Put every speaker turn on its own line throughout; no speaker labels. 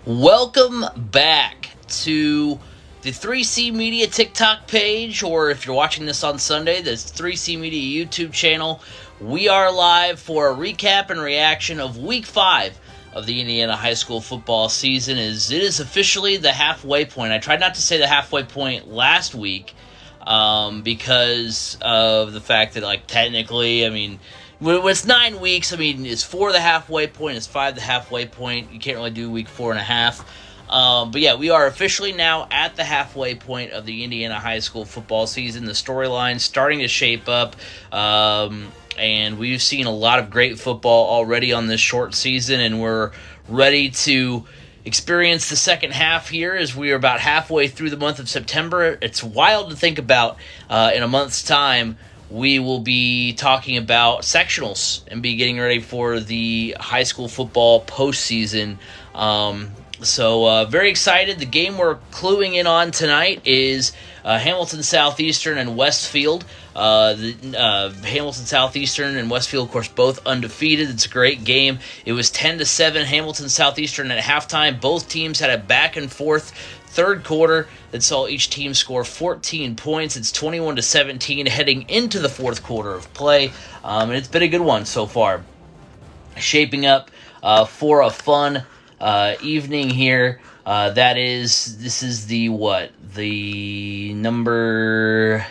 Welcome back to the 3C Media TikTok page, or if you're watching this on Sunday, the 3C Media YouTube channel. We are live for a recap and reaction of Week 5 of the Indiana high school football season. It is officially the halfway point. I tried not to say the halfway point last week because of the fact that, technically, when it's 9 weeks, it's 4 the halfway point, it's 5 the halfway point. You can't really do week 4.5. But yeah, we are officially now at the halfway point of the Indiana high school football season. The storyline's starting to shape up, and we've seen a lot of great football already on this short season, and we're ready to experience the second half here as we are about halfway through the month of September. It's wild to think about in a month's time. We will be talking about sectionals and be getting ready for the high school football postseason. So very excited. The game we're cluing in on tonight is Hamilton Southeastern and Westfield. Hamilton Southeastern and Westfield, of course, both undefeated. It's a great game. It was 10-7 Hamilton Southeastern at halftime. Both teams had a back and forth third quarter that saw each team score 14 points. It's 21-17 heading into the fourth quarter of play, and it's been a good one so far. Shaping up for a fun evening here. This is the number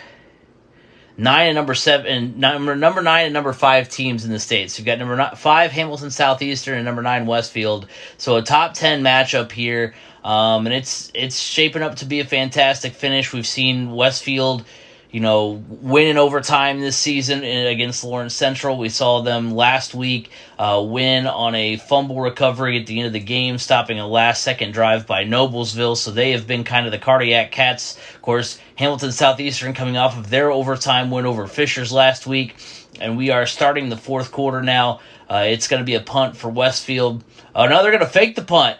9 and number 7, number 9 and number 5 teams in the state. So you've got number 5 Hamilton Southeastern and number 9 Westfield. So a top 10 matchup here. And it's shaping up to be a fantastic finish. We've seen Westfield, win in overtime this season against Lawrence Central. We saw them last week win on a fumble recovery at the end of the game, stopping a last-second drive by Noblesville. So they have been kind of the cardiac cats. Of course, Hamilton Southeastern coming off of their overtime win over Fishers last week. And we are starting the fourth quarter now. It's going to be a punt for Westfield. Oh, no, they're going to fake the punt.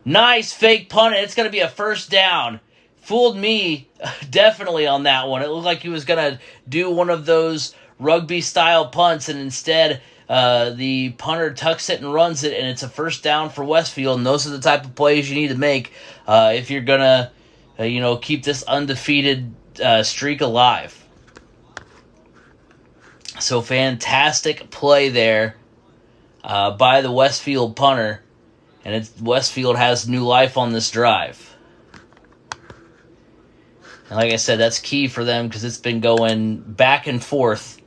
Nice fake punt, and it's going to be a first down. Fooled me definitely on that one. It looked like he was going to do one of those rugby-style punts, and instead the punter tucks it and runs it, and it's a first down for Westfield, and those are the type of plays you need to make if you're going to keep this undefeated streak alive. So fantastic play there by the Westfield punter. And Westfield has new life on this drive. And like I said, that's key for them because it's been going back and forth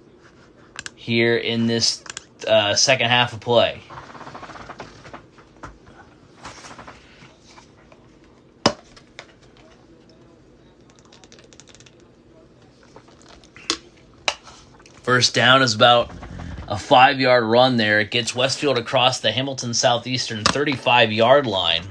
here in this second half of play. First down is about a 5-yard run there. It gets Westfield across the Hamilton Southeastern 35-yard line.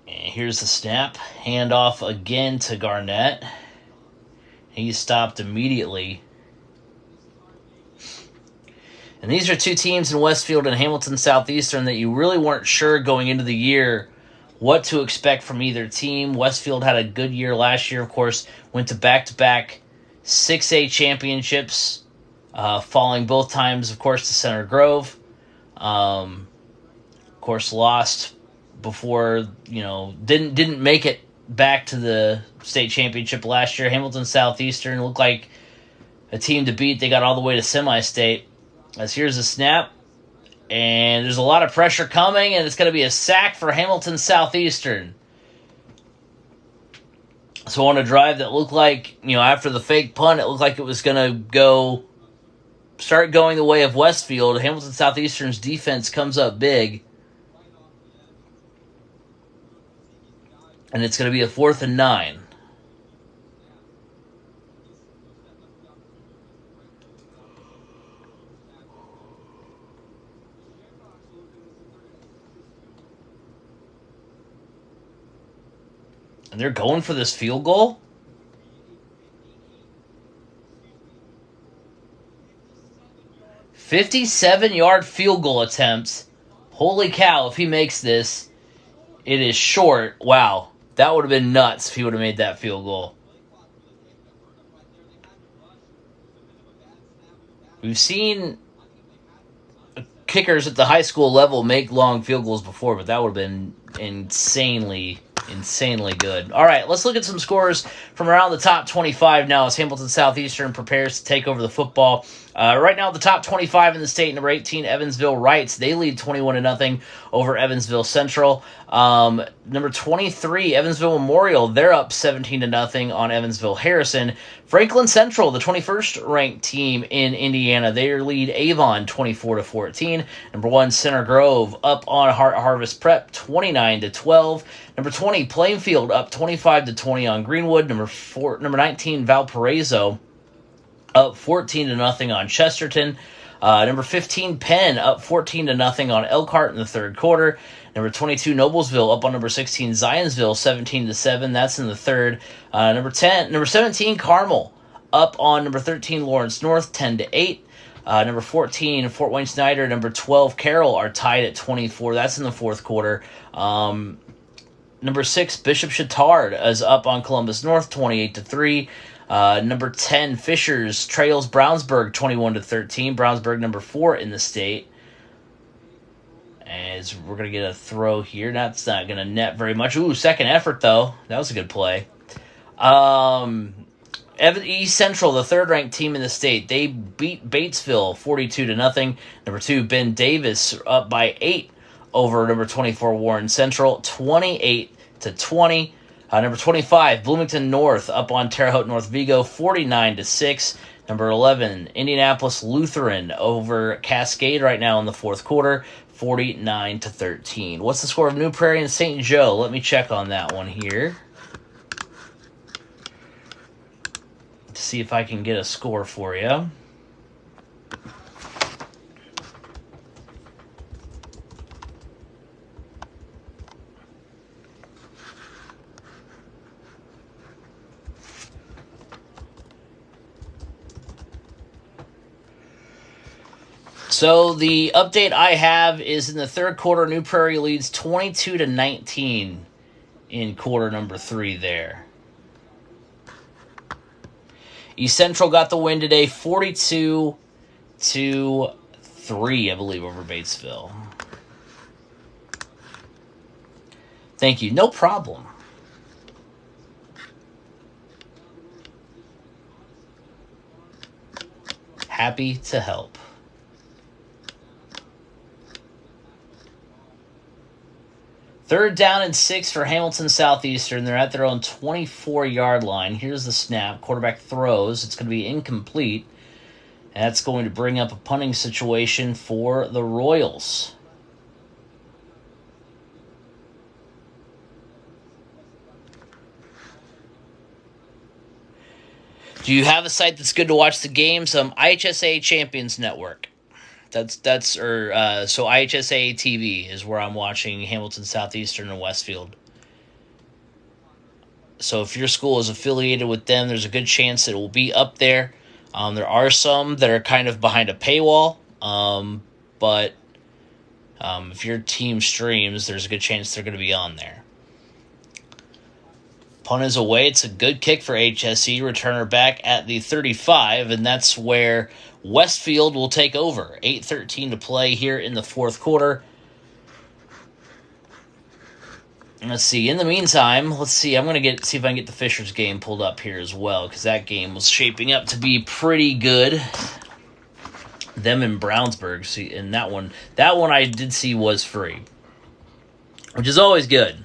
And here's the snap. Handoff again to Garnett. He's stopped immediately. And these are two teams in Westfield and Hamilton Southeastern that you really weren't sure going into the year what to expect from either team. Westfield had a good year last year, of course, went to back-to-back 6A championships, falling both times, of course, to Center Grove. Of course, lost before, didn't make it back to the state championship last year. Hamilton Southeastern looked like a team to beat. They got all the way to semi-state. As here's the snap. And there's a lot of pressure coming, and it's going to be a sack for Hamilton Southeastern. So on a drive that looked like, after the fake punt, it looked like it was going to start going the way of Westfield. Hamilton Southeastern's defense comes up big. And it's going to be a 4th and 9. And they're going for this field goal? $57-yard field goal attempts. Holy cow, if he makes this, it is short. Wow, that would have been nuts if he would have made that field goal. We've seen kickers at the high school level make long field goals before, but that would have been insanely good. All right, let's look at some scores from around the top 25 now as Hamilton Southeastern prepares to take over the football. Right now, the top 25 in the state, number 18, Evansville Rights. They lead 21-0 over Evansville Central. Number 23, Evansville Memorial. They're up 17-0 on Evansville Harrison. Franklin Central, the 21st ranked team in Indiana, they lead Avon 24-14. Number 1, Center Grove up on Harvest Prep 29-12. Number 20, Plainfield up 25-20 on Greenwood. Number 19, Valparaiso up 14-0 on Chesterton. Number 15, Penn up 14-0 on Elkhart in the third quarter. Number 22, Noblesville up on number 16, Zionsville 17-7. That's in the third. Number 17, Carmel up on number 13, Lawrence North 10-8. Number 14, Fort Wayne Snyder. Number 12, Carroll are tied at 24. That's in the fourth quarter. Number 6, Bishop Chatard is up on Columbus North 28-3. Number 10, Fishers trails Brownsburg 21-13. Brownsburg number 4 in the state. As we're going to get a throw here. That's not going to net very much. Ooh, second effort, though. That was a good play. East Central, the third-ranked team in the state. They beat Batesville 42-0. Number 2, Ben Davis up by 8 over number 24, Warren Central, 28-20. Number 25, Bloomington North up on Terre Haute North Vigo, 49-6. Number 11, Indianapolis Lutheran over Cascade right now in the fourth quarter, 49-13. What's the score of New Prairie and St. Joe? Let me check on that one here to see if I can get a score for you. So the update I have is in the third quarter, New Prairie leads 22-19 in quarter number 3 there. East Central got the win today, 42-3, I believe, over Batesville. Thank you. No problem. Happy to help. Third down and 6 for Hamilton Southeastern. They're at their own 24-yard line. Here's the snap. Quarterback throws. It's going to be incomplete. And that's going to bring up a punting situation for the Royals. Do you have a site that's good to watch the games? IHSAA Champions Network. So IHSAA TV is where I'm watching Hamilton Southeastern and Westfield. So if your school is affiliated with them, there's a good chance it will be up there. There are some that are kind of behind a paywall, but if your team streams, there's a good chance they're going to be on there. Punt is away. It's a good kick for HSE. Returner back at the 35, and that's where Westfield will take over. 8:13 to play here in the fourth quarter. Let's see. In the meantime, I'm going to see if I can get the Fishers game pulled up here as well, because that game was shaping up to be pretty good. Them in Brownsburg. See, and that one I did see was free, which is always good.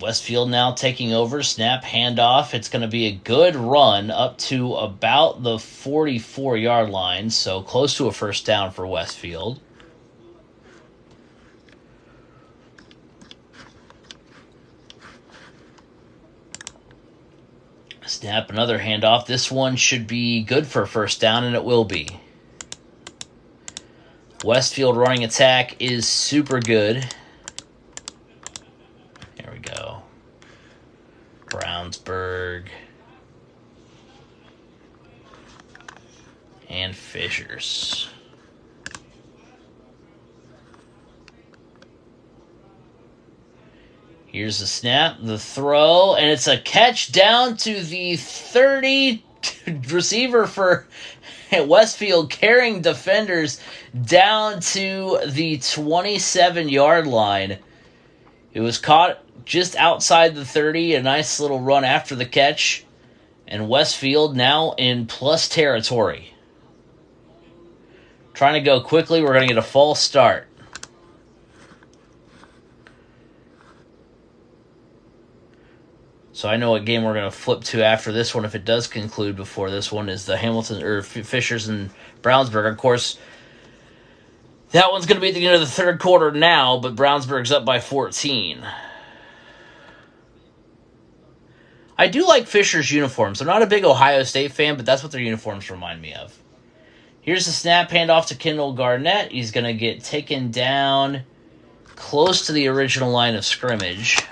Westfield now taking over, snap, handoff. It's going to be a good run up to about the 44-yard line, so close to a first down for Westfield. Snap, another handoff. This one should be good for a first down, and it will be. Westfield running attack is super good. There we go. Brownsburg. And Fishers. Here's the snap, the throw, and it's a catch down to the 30. Receiver for Westfield carrying defenders down to the 27-yard line. It was caught just outside the 30, a nice little run after the catch, and Westfield now in plus territory. Trying to go quickly, we're going to get a false start. So I know what game we're going to flip to after this one, if it does conclude before this one, is the Hamilton or Fishers and Brownsburg. Of course, that one's going to be at the end of the third quarter now, but Brownsburg's up by 14. I do like Fisher's uniforms. I'm not a big Ohio State fan, but that's what their uniforms remind me of. Here's the snap, handoff to Kendall Garnett. He's going to get taken down close to the original line of scrimmage.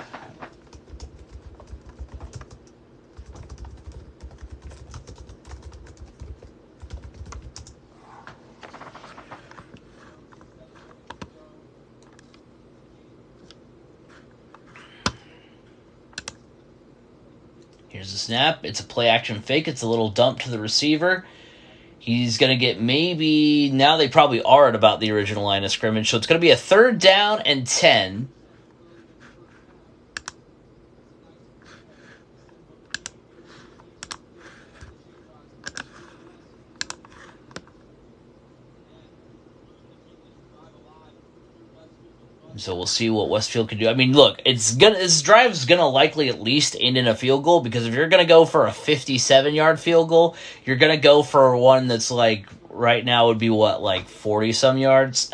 Here's the snap. It's a play-action fake. It's a little dump to the receiver. He's going to get maybe... Now they probably are at about the original line of scrimmage. So it's going to be a 3rd down and 10. So we'll see what Westfield can do. I mean, look, this drive's gonna likely at least end in a field goal, because if you're gonna go for a 57-yard field goal, you're gonna go for one that's like right now would be what, like 40-some yards.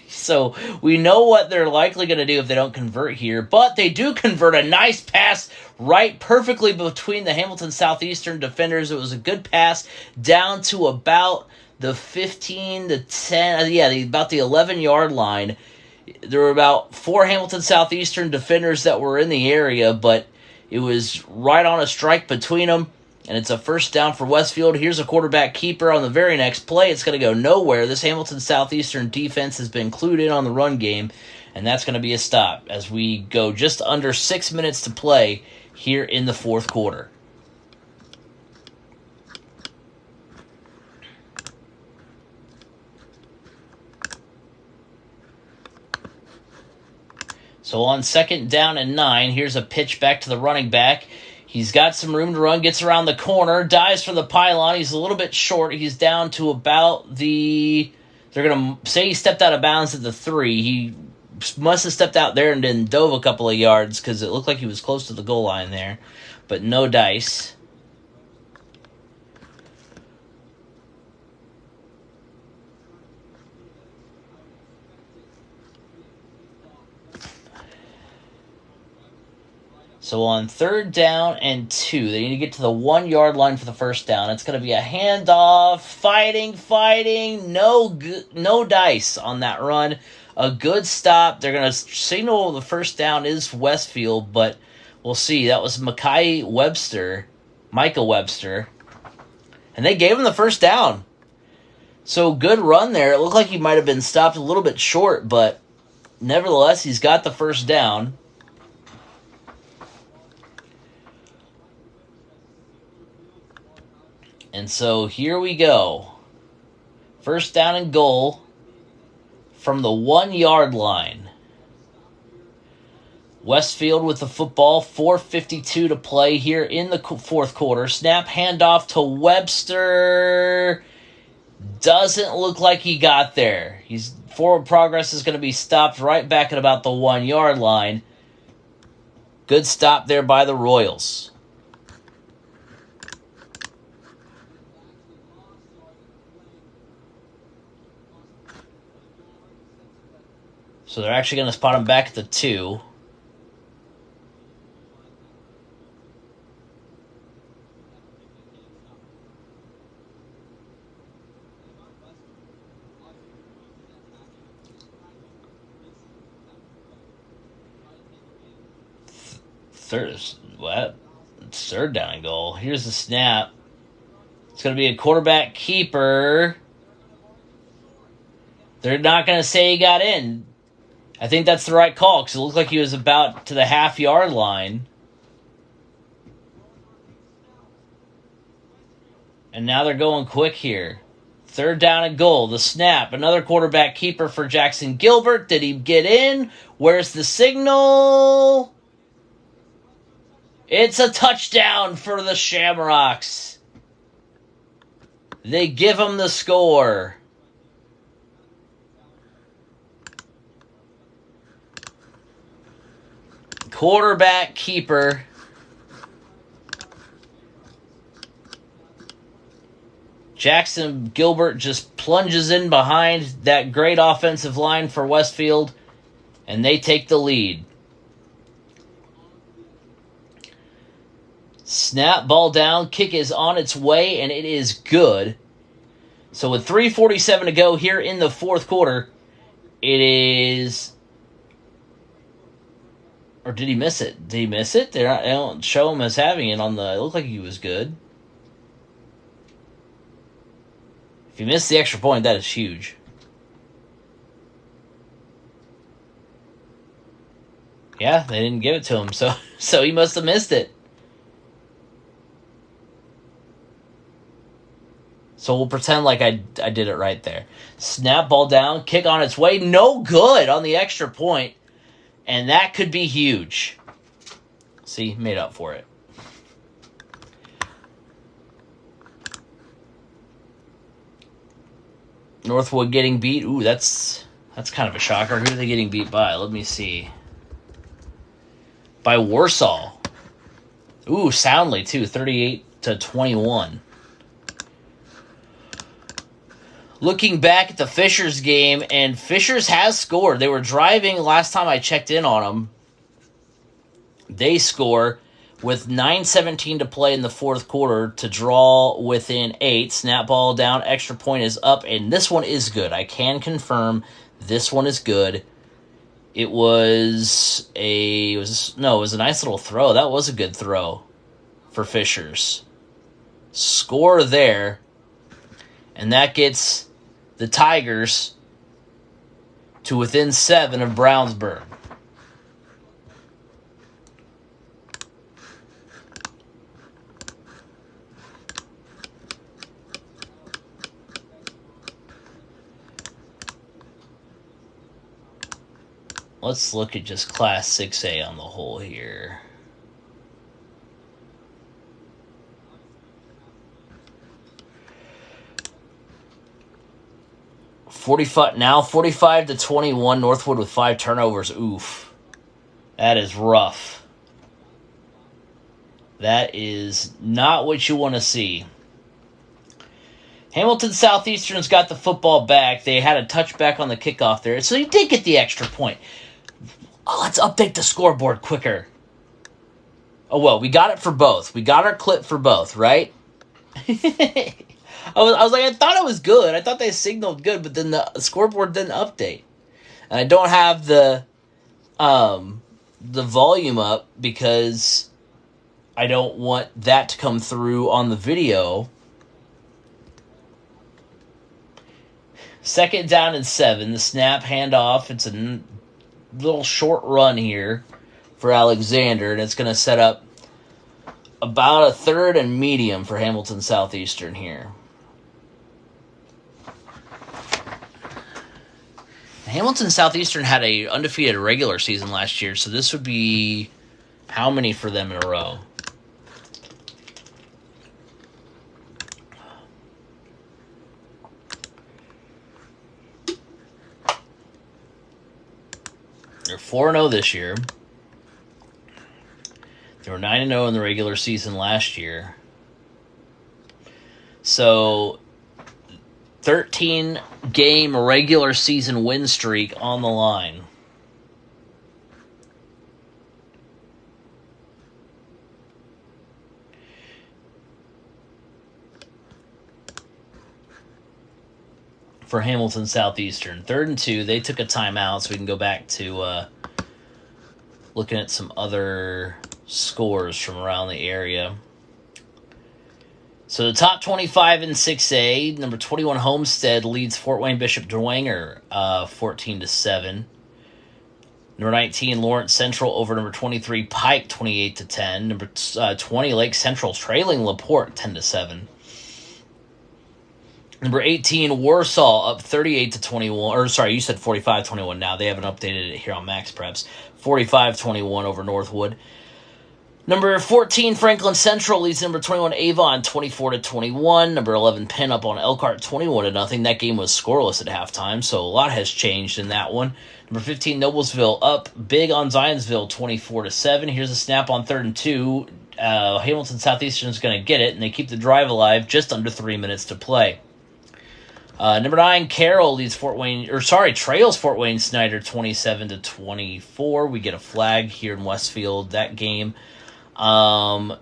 So we know what they're likely gonna do if they don't convert here, but they do convert. A nice pass right perfectly between the Hamilton Southeastern defenders. It was a good pass down to about the 15 to 10, about the 11-yard line. There were about 4 Hamilton Southeastern defenders that were in the area, but it was right on a strike between them, and it's a 1st down for Westfield. Here's a quarterback keeper on the very next play. It's going to go nowhere. This Hamilton Southeastern defense has been clued in on the run game, and that's going to be a stop as we go just under 6 minutes to play here in the 4th quarter. So on 2nd down and 9, here's a pitch back to the running back. He's got some room to run, gets around the corner, dives for the pylon. He's a little bit short. He's down to about the... They're going to say he stepped out of bounds at the 3. He must have stepped out there and then dove a couple of yards, because it looked like he was close to the goal line there. But no dice. So on 3rd down and 2, they need to get to the 1-yard line for the 1st down. It's going to be a handoff, fighting, no dice on that run. A good stop. They're going to signal the 1st down is Westfield, but we'll see. That was Micah Webster, and they gave him the 1st down. So good run there. It looked like he might have been stopped a little bit short, but nevertheless, he's got the 1st down. And so here we go. 1st down and goal from the 1-yard line. Westfield with the football, 4:52 to play here in the 4th quarter. Snap, handoff to Webster. Doesn't look like he got there. Forward progress is going to be stopped right back at about the 1-yard line. Good stop there by the Royals. So they're actually going to spot him back at the 2. Third down and goal. Here's the snap. It's going to be a quarterback keeper. They're not going to say he got in. I think that's the right call because it looked like he was about to the half-yard line. And now they're going quick here. 3rd down and goal. The snap. Another quarterback keeper for Jackson Gilbert. Did he get in? Where's the signal? It's a touchdown for the Shamrocks. They give him the score. Quarterback keeper. Jackson Gilbert just plunges in behind that great offensive line for Westfield, and they take the lead. Snap, ball down, kick is on its way, and it is good. So with 3:47 to go here in the 4th quarter, it is... Or did he miss it? Did he miss it? They don't show him as having it on the... It looked like he was good. If he missed the extra point, that is huge. Yeah, they didn't give it to him, so he must have missed it. So we'll pretend like I did it right there. Snap, ball down, kick on its way. No good on the extra point. And that could be huge. See, made up for it. Northwood getting beat. Ooh, that's kind of a shocker. Who are they getting beat by? Let me see. By Warsaw. Ooh, soundly too. 38-21. Looking back at the Fishers game, and Fishers has scored. They were driving last time I checked in on them. They score with 9:17 to play in the 4th quarter to draw within 8. Snap ball down, extra point is up, and this one is good. I can confirm this one is good. It was a nice little throw. That was a good throw for Fishers. Score there, and that gets the Tigers to within 7 of Brownsburg. Let's look at just Class 6A on the whole here. Now 45-21. Northwood with 5 turnovers. Oof. That is rough. That is not what you want to see. Hamilton Southeastern's got the football back. They had a touchback on the kickoff there, so he did get the extra point. Oh, let's update the scoreboard quicker. Oh, well, we got it for both. We got our clip for both, right? I was like, I thought it was good. I thought they signaled good, but then the scoreboard didn't update. And I don't have the volume up because I don't want that to come through on the video. 2nd down and 7. The snap, handoff. It's a little short run here for Alexander, and it's going to set up about a 3rd and medium for Hamilton Southeastern here. Hamilton Southeastern had a undefeated regular season last year, so this would be how many for them in a row? They're 4-0 this year. They were 9-0 in the regular season last year. So 13-game regular season win streak on the line. For Hamilton Southeastern. 3rd and 2. They took a timeout, so we can go back to looking at some other scores from around the area. So the top 25 in 6A, number 21 Homestead leads Fort Wayne Bishop Dwenger 14-7. Number 19, Lawrence Central over number 23, Pike, 28-10. Number 20, Lake Central trailing LaPorte, 10-7. Number 18, Warsaw up 38-21. Or sorry, you said 45-21 now. They haven't updated it here on Max Preps. 45-21 over Northwood. Number 14, Franklin Central leads number 21, Avon, 24-21. Number 11, Penn up on Elkhart, 21-0. That game was scoreless at halftime, so a lot has changed in that one. Number 15, Noblesville up big on Zionsville, 24-7. Here's a snap on 3rd and 2. Hamilton Southeastern is going to get it, and they keep the drive alive just under 3 minutes to play. Number 9, Carroll leads trails Fort Wayne Snyder 27-24. We get a flag here in Westfield that game. Number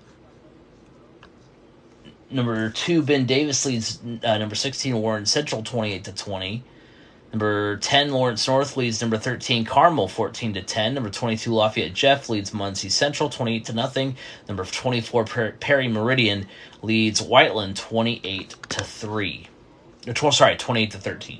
2, Ben Davis leads number 16, Warren Central 28-20. Number 10, Lawrence North leads number 13, Carmel 14-10. Number 22, Lafayette Jeff leads Muncie Central 28-0. Number 24, Perry Meridian leads Whiteland 28-3. 28-13.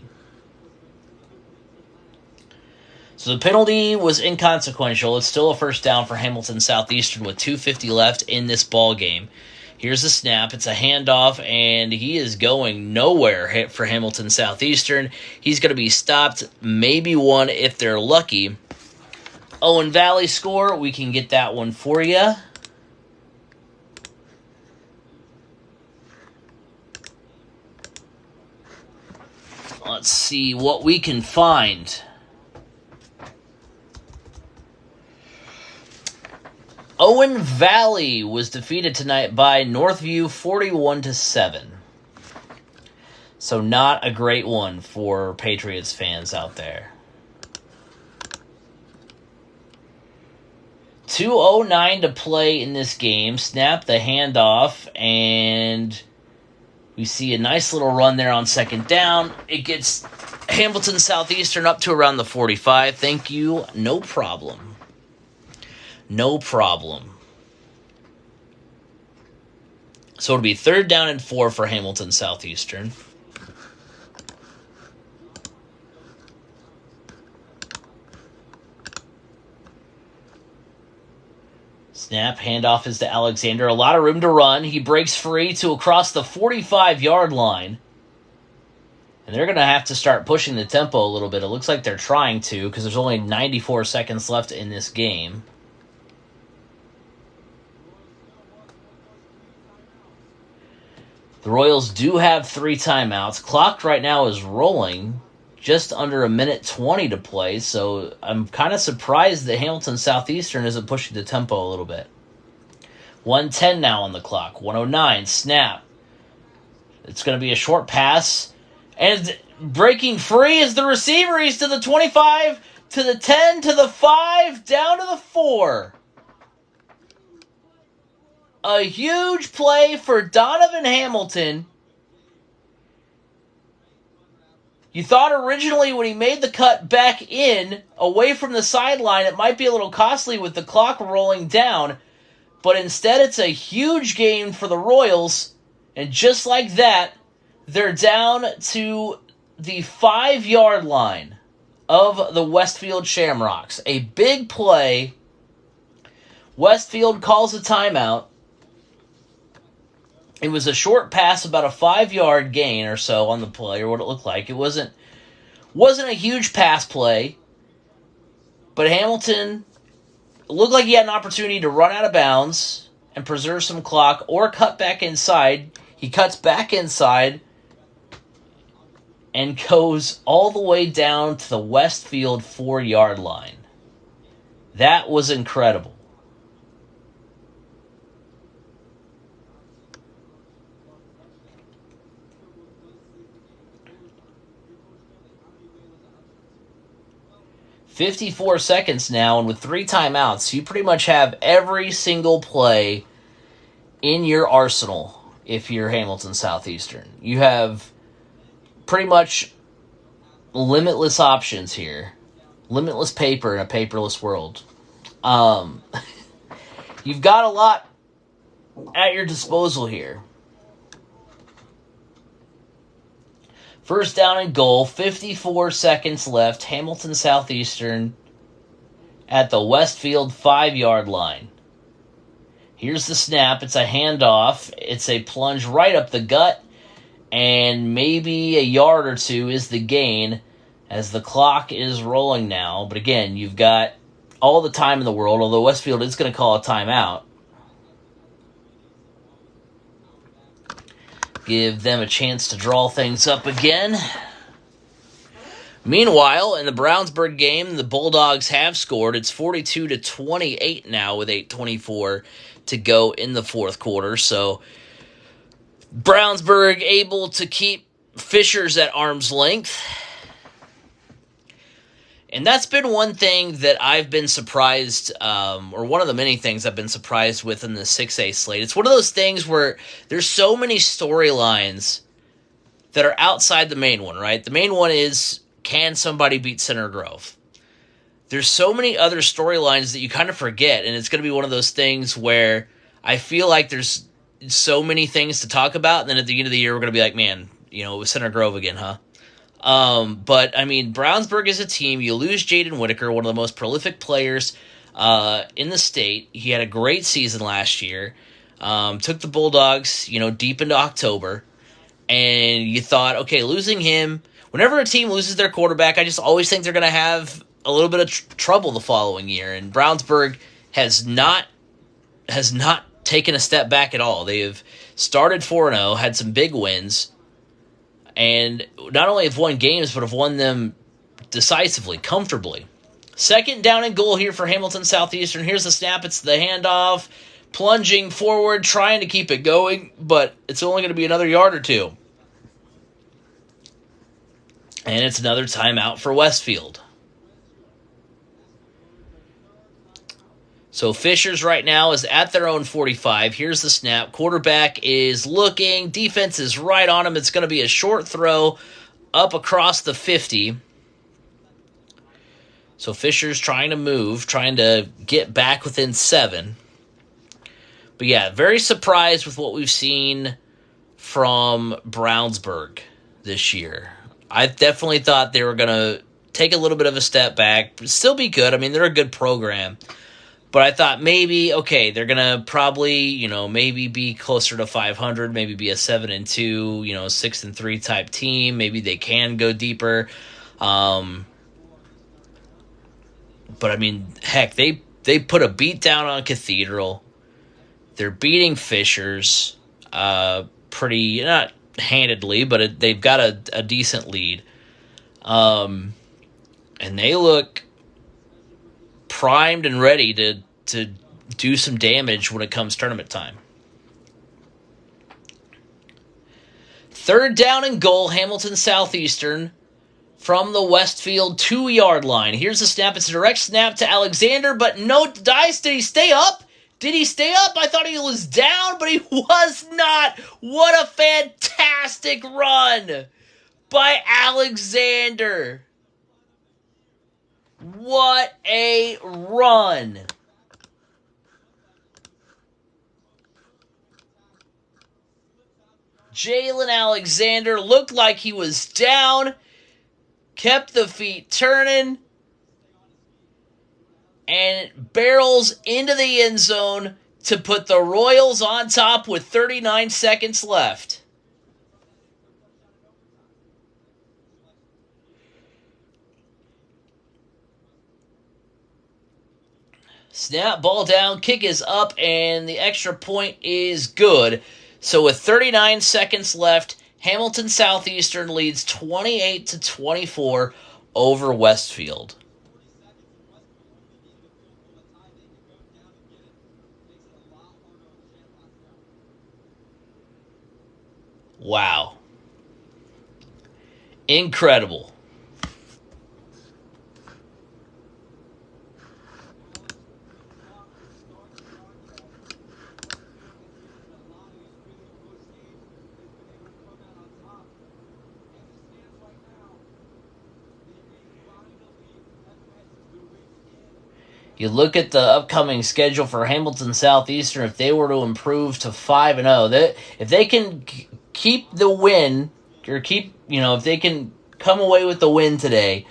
So the penalty was inconsequential. It's still a first down for Hamilton Southeastern with 2:50 left in this ball game. Here's the snap. It's a handoff, and he is going nowhere for Hamilton Southeastern. He's going to be stopped, maybe one if they're lucky. Owen Valley score. We can get that one for you. Let's see what we can find. Owen Valley was defeated tonight by Northview 41-7. So not a great one for Patriots fans out there. 2:09 to play in this game. Snap the handoff, and we see a nice little run there on second down. It gets Hamilton Southeastern up to around the 45. Thank you. No problem. No problem. So it'll be 3rd down and 4 for Hamilton Southeastern. Snap, handoff is to Alexander. A lot of room to run. He breaks free to across the 45-yard line. And they're going to have to start pushing the tempo a little bit. It looks like they're trying to because there's only 94 seconds left in this game. The Royals do have 3 timeouts. Clock right now is rolling. Just under 1:20 to play, so I'm kind of surprised that Hamilton Southeastern isn't pushing the tempo a little bit. 1:10 now on the clock. 1:09, snap. It's going to be a short pass. And breaking free is the receiver. He's to the 25, to the 10, to the 5, down to the 4. A huge play for Donovan Hamilton. You thought originally when he made the cut back in, away from the sideline, it might be a little costly with the clock rolling down. But instead, it's a huge gain for the Royals. And just like that, they're down to the 5-yard line of the Westfield Shamrocks. A big play. Westfield calls a timeout. It was a short pass, about a 5-yard gain or so on the play, or what it looked like. It wasn't a huge pass play, but Hamilton looked like he had an opportunity to run out of bounds and preserve some clock or cut back inside. He cuts back inside and goes all the way down to the Westfield 4-yard line. That was incredible. .54 seconds now, and with 3 timeouts, you pretty much have every single play in your arsenal if you're Hamilton Southeastern. You have pretty much limitless options here. Limitless paper in a paperless world. You've got a lot at your disposal here. First down and goal, 54 seconds left. Hamilton Southeastern at the Westfield 5-yard line. Here's the snap. It's a handoff. It's a plunge right up the gut, and maybe a yard or two is the gain as the clock is rolling now. But again, you've got all the time in the world, although Westfield is going to call a timeout. Give them a chance to draw things up again. Meanwhile, in the Brownsburg game, the Bulldogs have scored. It's 42-28 now with 8:24 to go in the fourth quarter. So Brownsburg able to keep Fishers at arm's length. And that's been one thing that I've been surprised, or one of the many things I've been surprised with in the 6A slate. It's one of those things where there's so many storylines that are outside the main one, right? The main one is, can somebody beat Center Grove? There's so many other storylines that you kind of forget, and it's going to be one of those things where I feel like there's so many things to talk about, and then at the end of the year, we're going to be like, man, it was Center Grove again, huh? But, I mean, Brownsburg is a team. You lose Jaden Whitaker, one of the most prolific players in the state. He had a great season last year. Took the Bulldogs, deep into October. And you thought, okay, losing him, whenever a team loses their quarterback, I just always think they're going to have a little bit of trouble the following year. And Brownsburg has not taken a step back at all. They have started 4-0, had some big wins, and not only have won games, but have won them decisively, comfortably. Second down and goal here for Hamilton Southeastern. Here's the snap. It's the handoff. Plunging forward, trying to keep it going, but it's only going to be another yard or two. And it's another timeout for Westfield. So Fishers right now is at their own 45. Here's the snap. Quarterback is looking. Defense is right on him. It's going to be a short throw up across the 50. So Fishers trying to move, trying to get back within 7. But yeah, very surprised with what we've seen from Brownsburg this year. I definitely thought they were going to take a little bit of a step back, but still be good. I mean, they're a good program. But I thought maybe, okay, they're going to probably, maybe be closer to 500, maybe be a 7-2, 6-3 type team. Maybe they can go deeper. But, I mean, heck, they put a beat down on Cathedral. They're beating Fishers pretty, not handedly, but they've got a decent lead. And they look primed and ready to do some damage when it comes tournament time. Third down and goal, Hamilton Southeastern from the Westfield 2-yard line. Here's the snap. It's a direct snap to Alexander, but no dice. Did he stay up? Did he stay up? I thought he was down, but he was not. What a fantastic run by Alexander. What a run. Jalen Alexander looked like he was down, kept the feet turning, and barrels into the end zone to put the Royals on top with 39 seconds left. Snap, ball down, kick is up, and the extra point is good. So with 39 seconds left, Hamilton Southeastern leads 28-24 over Westfield. Wow. Incredible. You look at the upcoming schedule for Hamilton Southeastern. If they were to improve to 5-0, if they can keep the win, or if they can come away with the win today,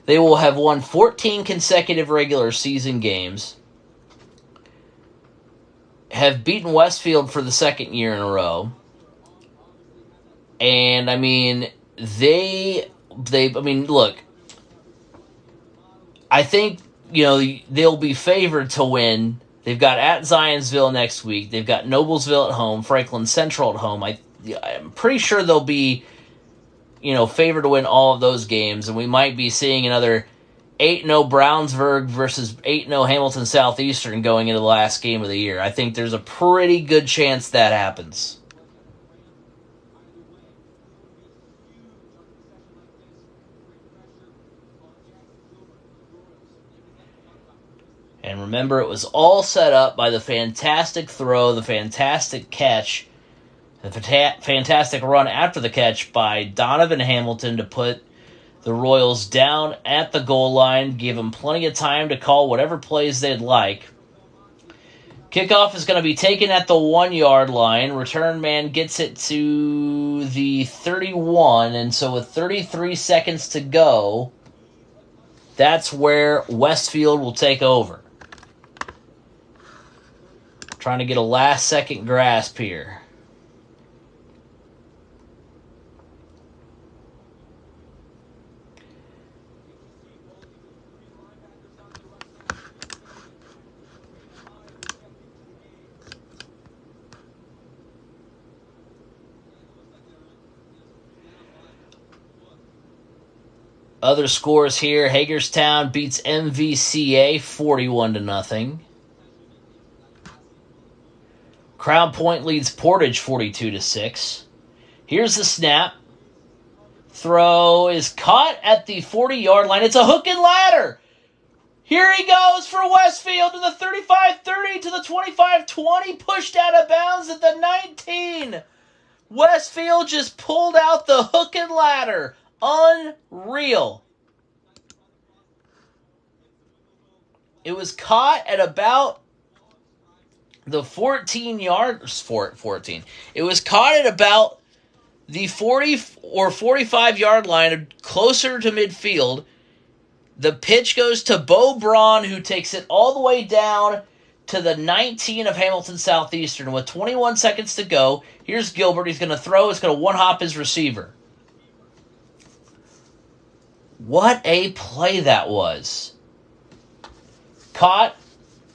They will have won 14 consecutive regular season games, have beaten Westfield for the second year in a row, and I mean, look, I think, they'll be favored to win. They've got at Zionsville next week. They've got Noblesville at home, Franklin Central at home. I'm pretty sure they'll be, favored to win all of those games, and we might be seeing another 8-0 Brownsburg versus 8-0 Hamilton Southeastern going into the last game of the year. I think there's a pretty good chance that happens. And remember, it was all set up by the fantastic throw, the fantastic catch, the fantastic run after the catch by Donovan Hamilton to put the Royals down at the goal line, gave them plenty of time to call whatever plays they'd like. Kickoff is going to be taken at the 1-yard line. Return man gets it to the 31, and so with 33 seconds to go, that's where Westfield will take over. Trying to get a last-second grasp here. Other scores here: Hagerstown beats MVCA 41-0. Crown Point leads Portage 42-6. Here's the snap. Throw is caught at the 40-yard line. It's a hook and ladder. Here he goes for Westfield to the 35-30 to the 25-20, pushed out of bounds at the 19. Westfield just pulled out the hook and ladder. Unreal. It was caught at about the 14. It was caught at about the 40 or 45-yard line, closer to midfield. The pitch goes to Bo Braun, who takes it all the way down to the 19 of Hamilton Southeastern. With 21 seconds to go, here's Gilbert. He's going to throw. He's going to one-hop his receiver. What a play that was. Caught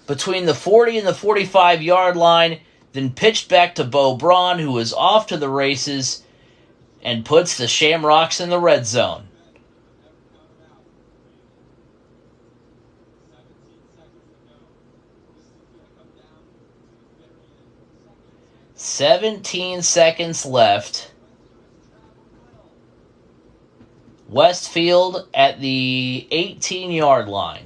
between the 40 and the 45-yard line, then pitched back to Bo Braun, who was off to the races, and puts the Shamrocks in the red zone. "17 seconds left. Westfield at the 18-yard line.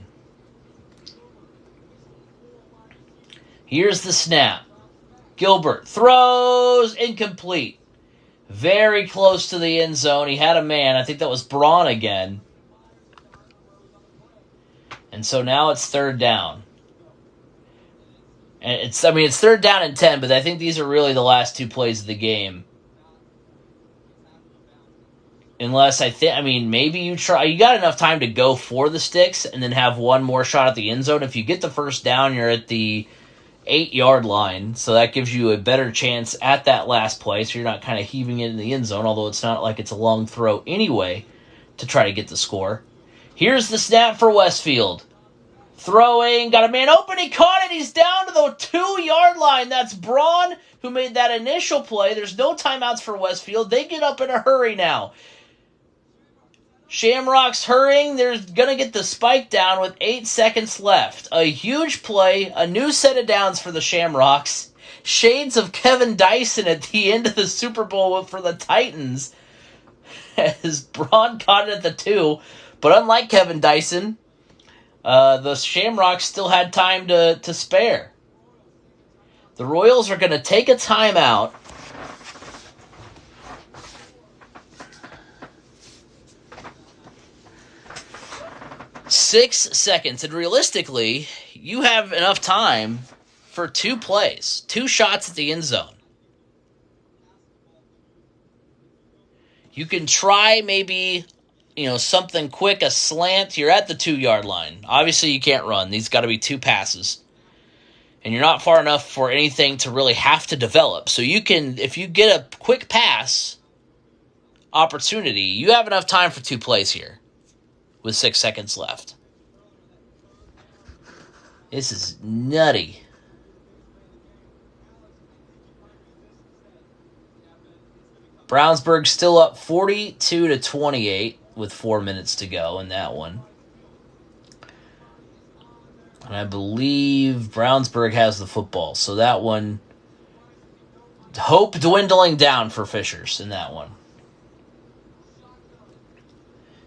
Here's the snap. Gilbert throws, incomplete. Very close to the end zone. He had a man. I think that was Braun again. And so now it's third down. And it's third down and 10, but I think these are really the last two plays of the game. Unless maybe you got enough time to go for the sticks and then have one more shot at the end zone. If you get the first down, you're at the 8-yard line, so that gives you a better chance at that last play, so you're not kind of heaving it in the end zone, although it's not like it's a long throw anyway to try to get the score. Here's the snap for Westfield. Throwing, got a man open, he caught it, he's down to the 2-yard line. That's Braun, who made that initial play. There's no timeouts for Westfield. They get up in a hurry now. Shamrocks hurrying. They're going to get the spike down with 8 seconds left. A huge play, a new set of downs for the Shamrocks. Shades of Kevin Dyson at the end of the Super Bowl for the Titans, as Braun caught it at the 2. But unlike Kevin Dyson, the Shamrocks still had time to spare. The Royals are going to take a timeout. Six seconds, and realistically, you have enough time for 2 plays, 2 shots at the end zone. You can try maybe something quick, a slant, you're at the 2-yard line. Obviously, you can't run. These got to be 2 passes. And you're not far enough for anything to really have to develop. So you can, if you get a quick pass opportunity, you have enough time for 2 plays here with 6 seconds left. This is nutty. Brownsburg still up 42-28 with 4 minutes to go in that one. And I believe Brownsburg has the football. So that one, hope dwindling down for Fishers in that one.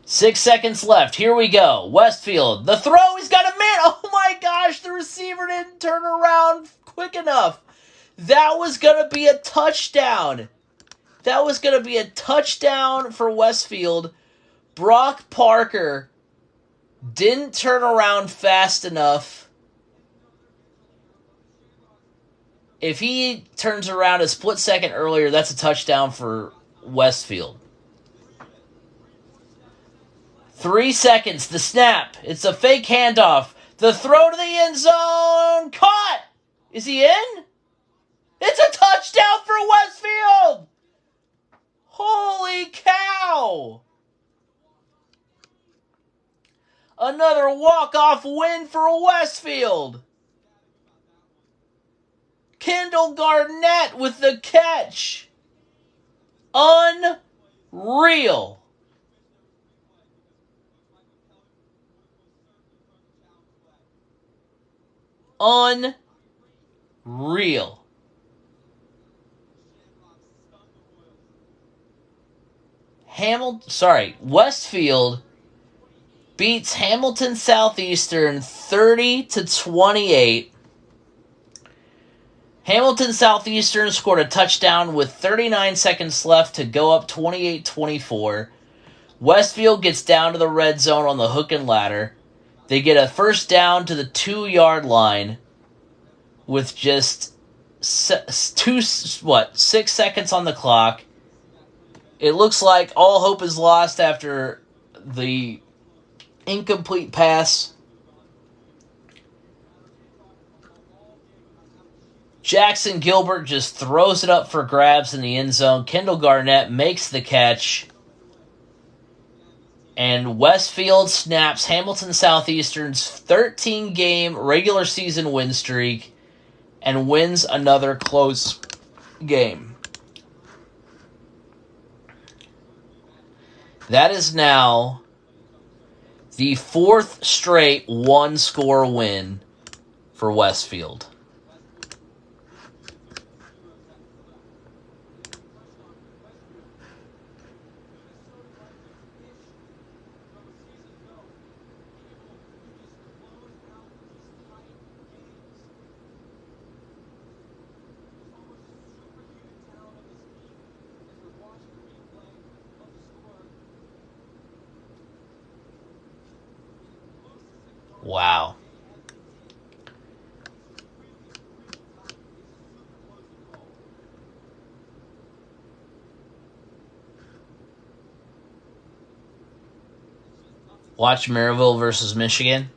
6 seconds left. Here we go. Westfield. The throw. He's got a man. Oh my gosh. The receiver didn't turn around quick enough. That was going to be a touchdown. That was going to be a touchdown for Westfield. Brock Parker didn't turn around fast enough. If he turns around a split second earlier, that's a touchdown for Westfield. 3 seconds. The snap. It's a fake handoff. The throw to the end zone. Caught. Is he in? It's a touchdown for Westfield. Holy cow. Another walk-off win for Westfield. Kendall Garnett with the catch. Unreal. Unreal. Westfield beats Hamilton Southeastern 30-28. Hamilton Southeastern scored a touchdown with 39 seconds left to go up 28-24. Westfield gets down to the red zone on the hook and ladder. They get a first down to the 2-yard line with just 6 seconds on the clock. It looks like all hope is lost after the incomplete pass. Jackson Gilbert just throws it up for grabs in the end zone. Kendall Garnett makes the catch. And Westfield snaps Hamilton Southeastern's 13-game regular season win streak and wins another close game. That is now the 4th straight one-score win for Westfield. Wow. Watch Maryville versus Michigan.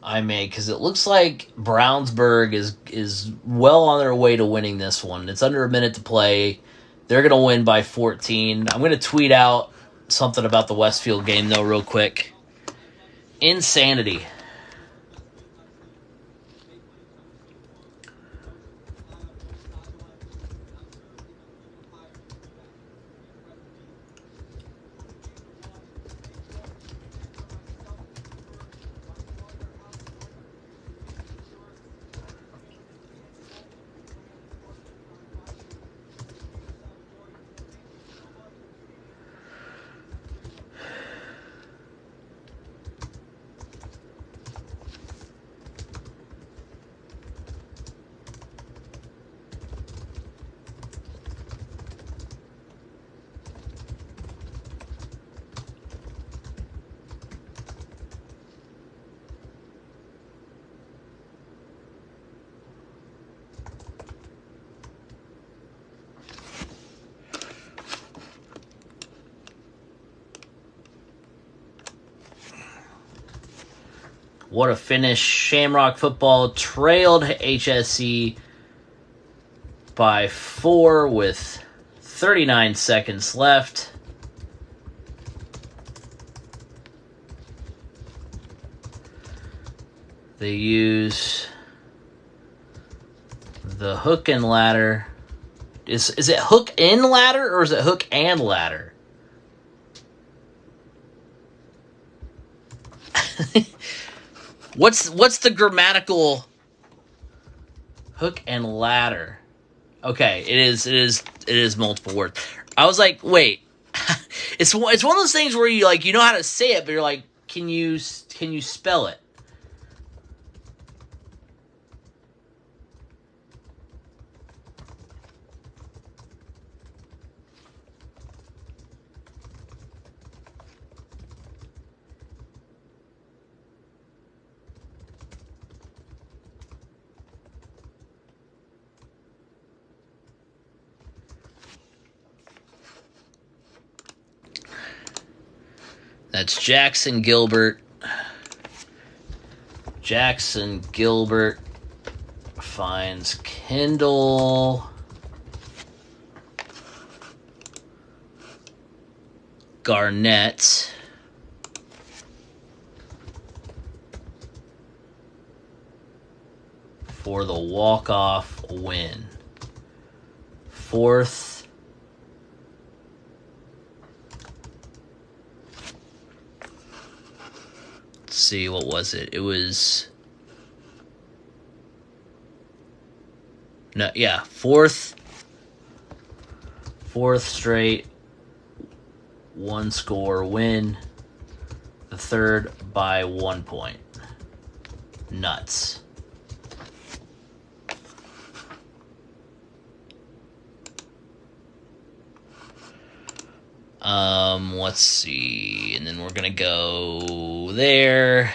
I may, because it looks like Brownsburg is well on their way to winning this one. It's under a minute to play. They're going to win by 14. I'm going to tweet out something about the Westfield game, though, real quick. Insanity. What a finish. Shamrock football trailed HSC by 4 with 39 seconds left. They use the hook and ladder. Is it hook in ladder or is it hook and ladder? What's the grammatical hook and ladder? Okay, it is multiple words. I was like, wait, it's one of those things where you like you know how to say it, but you're like, can you spell it? That's Jackson Gilbert. Jackson Gilbert finds Kendall Garnett. For the walk-off win. Fourth. Let's see, what was it? It was... No, yeah, fourth straight one-score win. The third by 1 point. Nuts. Let's see, and then we're gonna go there.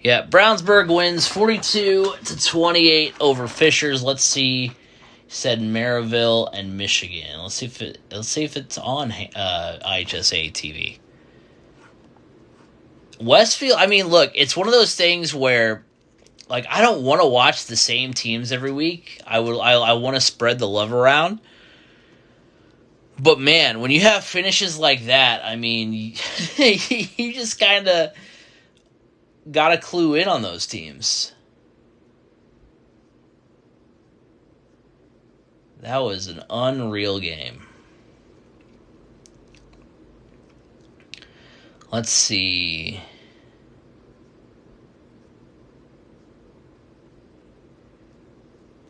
Yeah, Brownsburg wins 42-28 over Fishers. Let's see. He said Maryville and Michigan. Let's see if it's on IHSAA TV. Westfield. I mean, look, it's one of those things where, like, I don't want to watch the same teams every week. I want to spread the love around. But man, when you have finishes like that, I mean, you just kind of got to clue in on those teams. That was an unreal game. Let's see.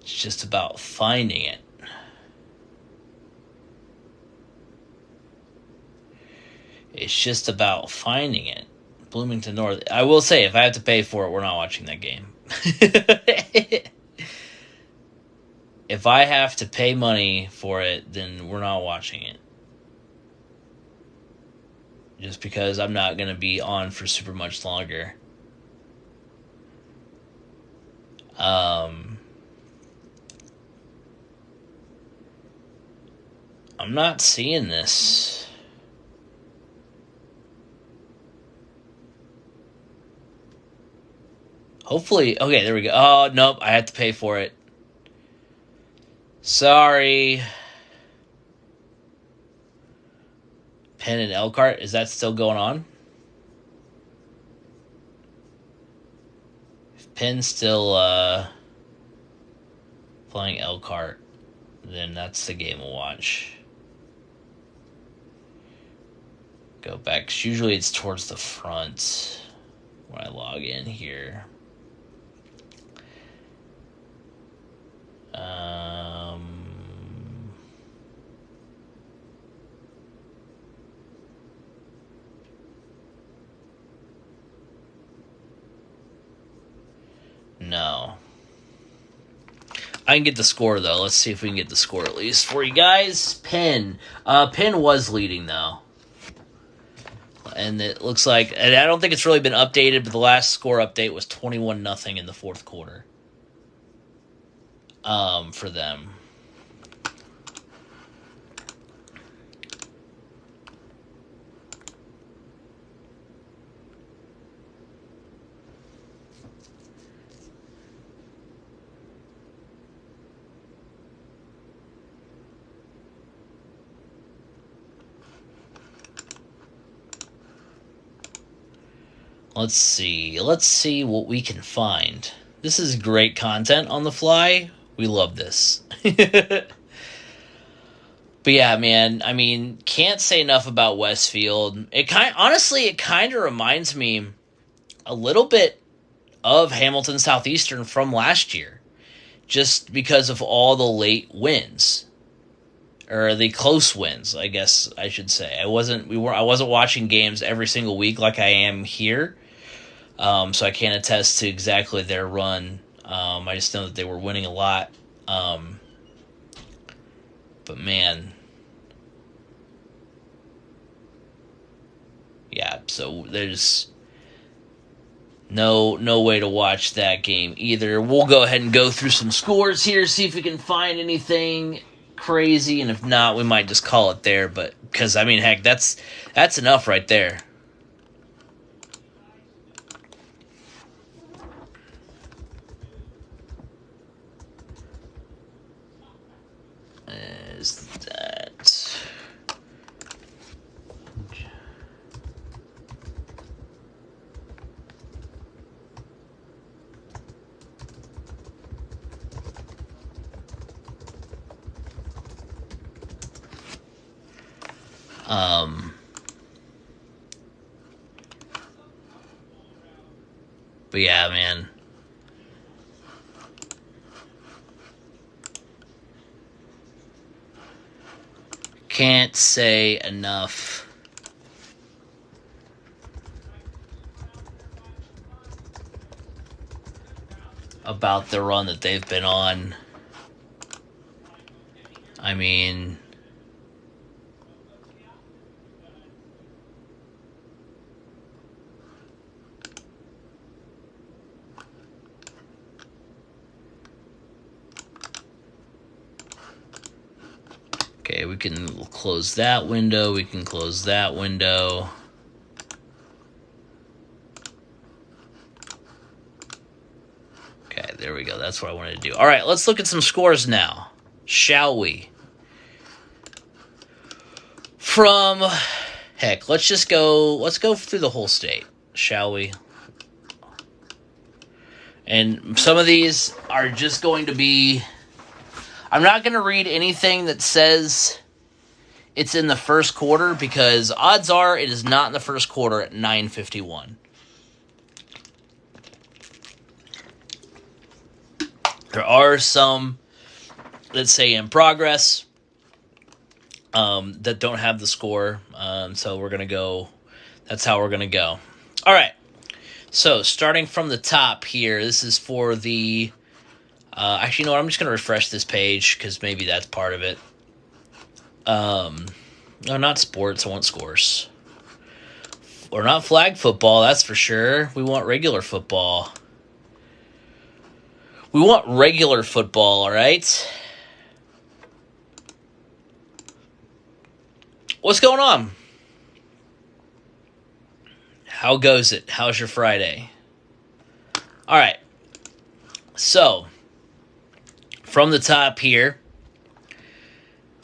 It's just about finding it. It's just about finding it. Bloomington North. I will say, if I have to pay for it, we're not watching that game. If I have to pay money for it, then we're not watching it. Just because I'm not going to be on for super much longer. I'm not seeing this. Hopefully, okay, there we go. Oh, nope, I had to pay for it. Sorry. Penn and Elkhart, is that still going on? If Penn's still playing Elkhart, then that's the game we'll watch. Go back, 'cause usually it's towards the front when I log in here. No. I can get the score, though. Let's see if we can get the score at least for you guys. Penn. Penn was leading, though. And it looks like... And I don't think it's really been updated, but the last score update was 21-0 in the fourth quarter. For them. Let's see. Let's see what we can find. This is great content on the fly. We love this. But yeah, man, I mean, can't say enough about Westfield. Honestly, it kind of reminds me a little bit of Hamilton Southeastern from last year, just because of all the late wins, or the close wins, I guess I should say. I wasn't watching games every single week like I am here, so I can't attest to exactly their run. I just know that they were winning a lot. But man, yeah. So there's no way to watch that game either. We'll go ahead and go through some scores here, see if we can find anything crazy, and if not, we might just call it there. But because I mean, heck, that's enough right there. Is that? But yeah, man. Can't say enough about the run that they've been on. I mean, okay, we can close that window. We can close that window. Okay, there we go. That's what I wanted to do. All right, let's look at some scores now, shall we? From, heck, let's go through the whole state, shall we? And some of these are just going to be, I'm not going to read anything that says it's in the first quarter, because odds are it is not in the first quarter at 9:51. There are some that say in progress, that don't have the score. So we're going to go, that's how we're going to go. All right. So starting from the top here, this is for the, actually, you know what? I'm just going to refresh this page because maybe that's part of it. No, not sports. I want scores. Or not flag football, that's for sure. We want regular football. We want regular football, all right? What's going on? How goes it? How's your Friday? All right. So, from the top here,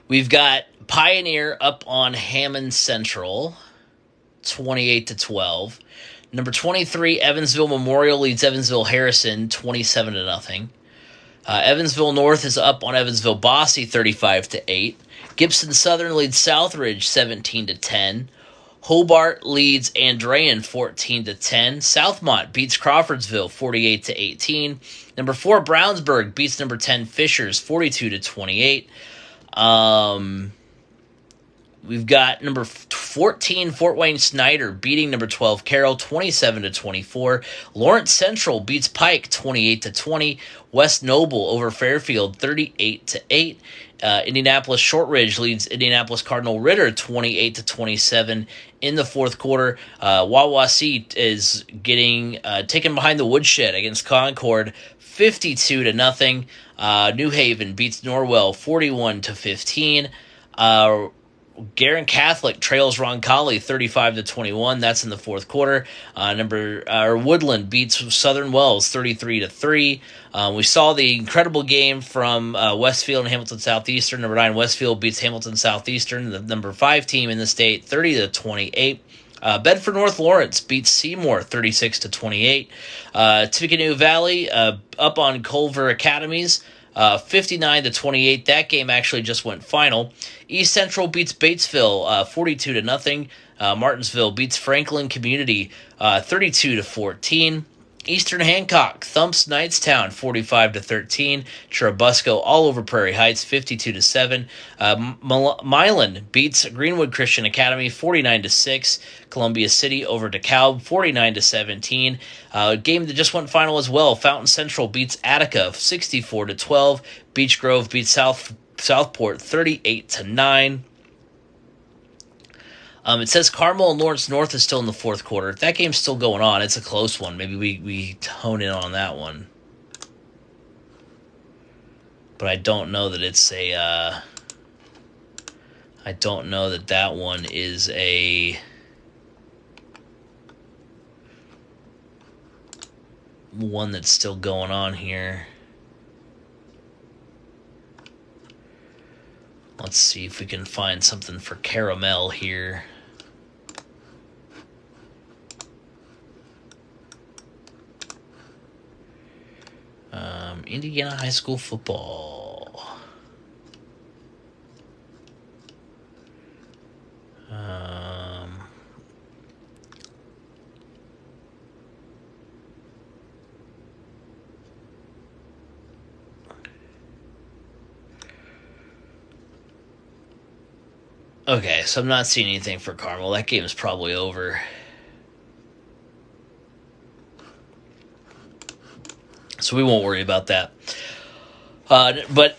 we've got Pioneer up on Hammond Central, 28-12. Number 23, Evansville Memorial leads Evansville Harrison, 27-0. Evansville North is up on Evansville Bosse, 35-8. Gibson Southern leads Southridge, 17-10. Hobart leads Andrean, 14-10. Southmont beats Crawfordsville, 48-18. Number 4, Brownsburg beats number 10, Fishers, 42-28. We've got number 14, Fort Wayne Snyder beating number 12, Carroll, 27-24. Lawrence Central beats Pike, 28-20. West Noble over Fairfield, 38-8. Indianapolis Shortridge leads Indianapolis Cardinal Ritter, 28-27 in the fourth quarter. Wawasee is getting taken behind the woodshed against Concord, 52-0. New Haven beats Norwell, 41-15. Garin Catholic trails Roncalli 35-21. That's in the fourth quarter. Woodland beats Southern Wells 33-3. We saw the incredible game from Westfield and Hamilton Southeastern. Number 9 Westfield beats Hamilton Southeastern, the number 5 team in the state, 30-28. Bedford North Lawrence beats Seymour 36-28. Tippecanoe Valley up on Culver Academies 59-28. That game actually just went final. East Central beats Batesville 42-0. Martinsville beats Franklin Community 32-14. Eastern Hancock thumps Knightstown 45-13. Churubusco all over Prairie Heights 52-7. Milan beats Greenwood Christian Academy 49-6. Columbia City over DeKalb 49-17. Game that just went final as well. Fountain Central beats Attica 64-12. Beech Grove beats Southport 38-9. It says Carmel and Lawrence North is still in the fourth quarter. If that game's still going on, it's a close one. Maybe we hone in on that one. But I don't know that it's a... I don't know that one is a... one that's still going on here. Let's see if we can find something for Caramel here. Indiana High School football. Okay, so I'm not seeing anything for Carmel. That game is probably over. So we won't worry about that. But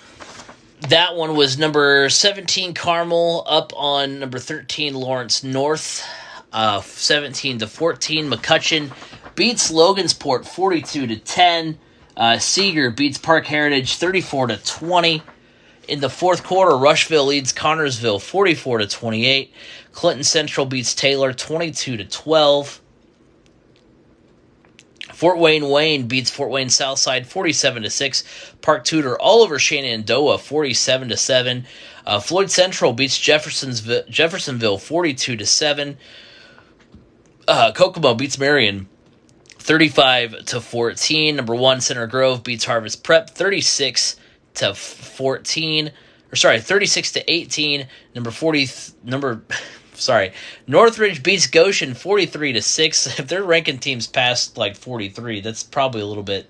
that one was number 17 Carmel up on number 13 Lawrence North, 17-14. McCutcheon beats Logansport 42-10. Seeger beats Park Heritage 34-20. In the fourth quarter, Rushville leads Connorsville 44-28. Clinton Central beats Taylor 22-12. Fort Wayne beats Fort Wayne Southside 47-6. Park Tudor all over Shenandoah 47-7. Floyd Central beats Jeffersonville 42-7. Kokomo beats Marion 35-14. Number 1 Center Grove beats Harvest Prep 36-18. Northridge beats Goshen 43-6. If they're ranking teams past like 43, that's probably a little bit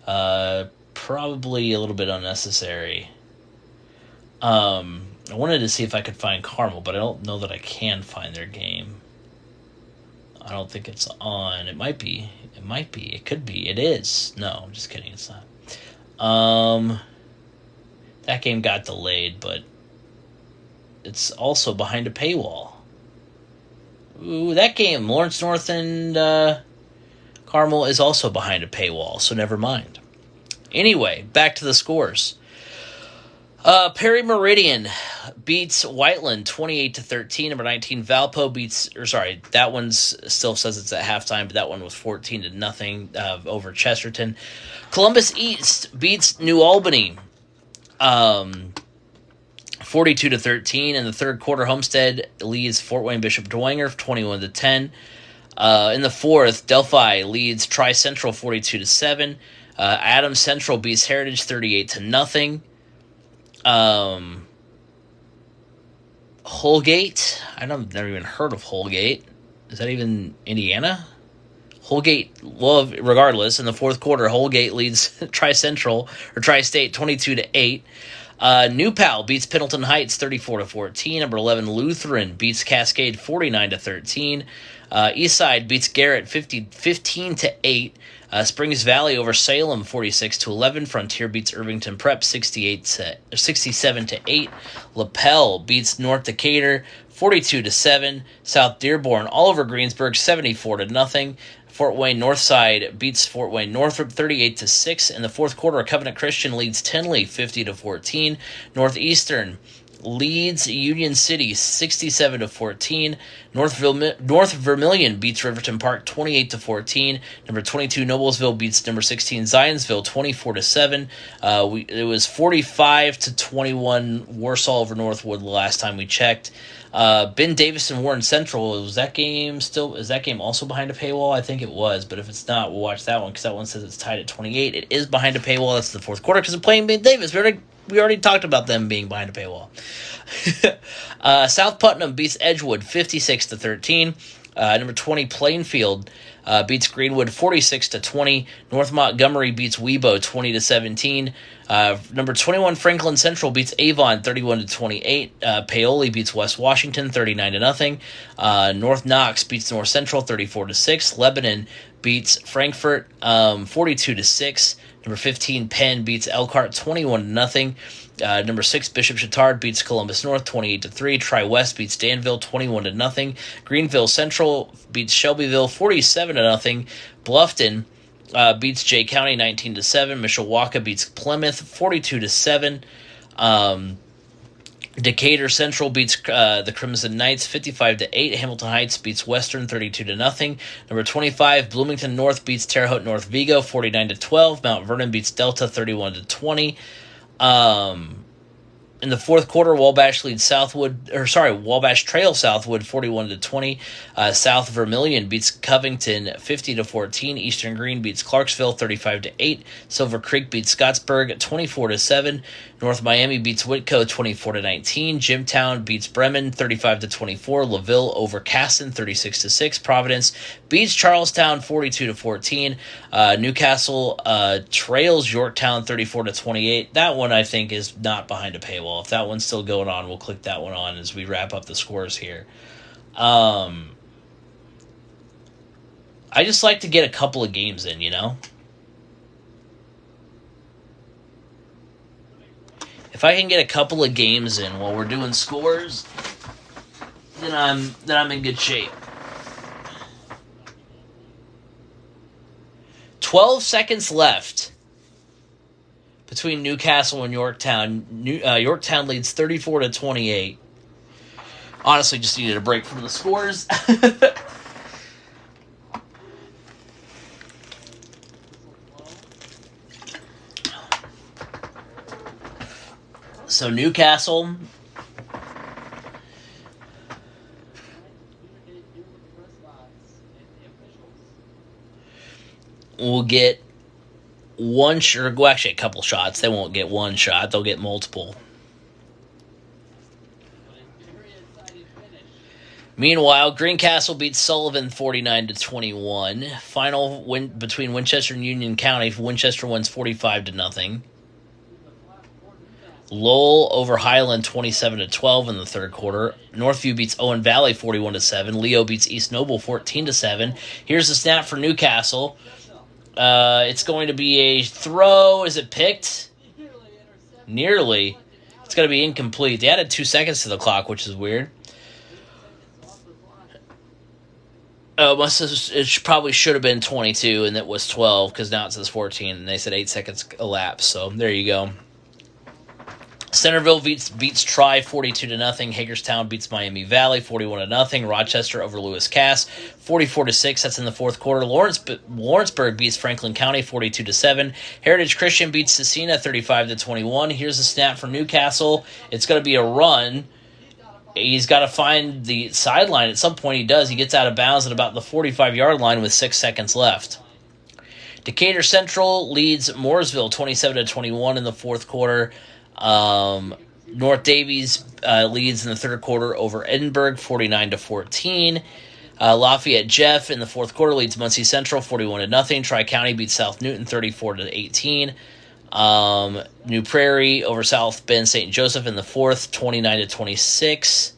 unnecessary. I wanted to see if I could find Carmel, but I don't know that I can find their game. I don't think it's on. It might be. It could be. It is. No, I'm just kidding. It's not. That game got delayed, but it's also behind a paywall. Ooh, that game, Lawrence North and Carmel, is also behind a paywall, so never mind. Anyway, back to the scores. Perry Meridian beats Whiteland 28-13. Number 19 Valpo beats, that one still says it's at halftime, but that one was 14-0 over Chesterton. Columbus East beats New Albany 42-13. In the third quarter, Homestead leads Fort Wayne Bishop Dwenger 21-10. In the fourth, Delphi leads Tri Central 42-7. Adams Central beats Heritage 38-0. Holgate, I've never even heard of Holgate. Is that even Indiana? Holgate, well, regardless, in the fourth quarter, Holgate leads Tri-State 22-8. New Pal beats Pendleton Heights 34-14. Number 11 Lutheran beats Cascade 49-13. Eastside beats Garrett 15-8. Springs Valley over Salem 46-11. Frontier beats Irvington Prep 67-8. LaPel beats North Decatur 42-7. South Dearborn all over Greensburg 74-0. Fort Wayne Northside beats Fort Wayne Northrop 38-6. In the fourth quarter, Covenant Christian leads Tinley 50-14. Northeastern leads Union City 67-14. North Vermilion beats Riverton Park 28-14. Number 22 Noblesville beats number 16 Zionsville 24-7. It was 45-21 Warsaw over Northwood the last time we checked. Ben Davis and Warren Central, is that game also behind a paywall? I think it was, but if it's not, we'll watch that one because that one says it's tied at 28. It is behind a paywall. That's the fourth quarter because they're playing Ben Davis. We already talked about them being behind a paywall. South Putnam beats Edgewood 56-13. Number 20 Plainfield beats Greenwood 46-20. North Montgomery beats Webo 20-17. Number 21 Franklin Central beats Avon 31-28. Paoli beats West Washington 39-0. North Knox beats North Central 34-6. Lebanon beats Frankfurt 42-6. Number 15 Penn beats Elkhart 21-0. Number 6 Bishop Chatard beats Columbus North 28-3. Tri-West beats Danville 21-0. Greenville Central beats Shelbyville 47-0. Bluffton beats Jay County 19-7. Mishawaka beats Plymouth 42-7. Decatur Central beats the Crimson Knights 55-8. Hamilton Heights beats Western 32-0. Number 25 Bloomington North beats Terre Haute North Vigo 49-12. Mount Vernon beats Delta 31-20. In the fourth quarter, Wabash Trail Southwood 41-20. South Vermilion beats Covington 50-14. Eastern Green beats Clarksville 35-8. Silver Creek beats Scottsburg 24-7. North Miami beats Whitco 24-19. Jimtown beats Bremen 35-24. LaVille over Caston 36-6. Providence beats Charlestown 42-14. Newcastle trails Yorktown 34-28. That one I think is not behind a paywall. If that one's still going on, we'll click that one on as we wrap up the scores here. I just like to get a couple of games in, you know? If I can get a couple of games in while we're doing scores, then I'm in good shape. 12 seconds left between Newcastle and Yorktown. Yorktown leads 34-28. Honestly, just needed a break from the scores. So Newcastle will get one shot, well, actually a couple shots. They won't get one shot. They'll get multiple. Meanwhile, Greencastle beats Sullivan 49-21. Final win between Winchester and Union County. Winchester wins 45-0. Lowell over Highland 27-12 in the third quarter. Northview beats Owen Valley 41-7. Leo beats East Noble 14-7. Here's the snap for Newcastle. It's going to be a throw. Is it picked? Nearly. It's going to be incomplete. They added 2 seconds to the clock, which is weird. It probably should have been 22, and it was 12, because now it says 14, and they said 8 seconds elapsed. So there you go. Centerville beats Tri 42-0. Hagerstown beats Miami Valley 41-0. Rochester over Lewis Cass 44-6. That's in the fourth quarter. Lawrenceburg beats Franklin County 42-7. Heritage Christian beats Cecina 35-21. Here's a snap for Newcastle. It's going to be a run. He's got to find the sideline. At some point he does. He gets out of bounds at about the 45-yard line with 6 seconds left. Decatur Central leads Mooresville 27-21 in the fourth quarter. North Davies leads in the third quarter over Edinburgh 49-14. Lafayette Jeff in the fourth quarter leads Muncie Central 41-0. Tri-County beats South Newton 34-18. New Prairie over South Bend St. Joseph in the fourth 29-26.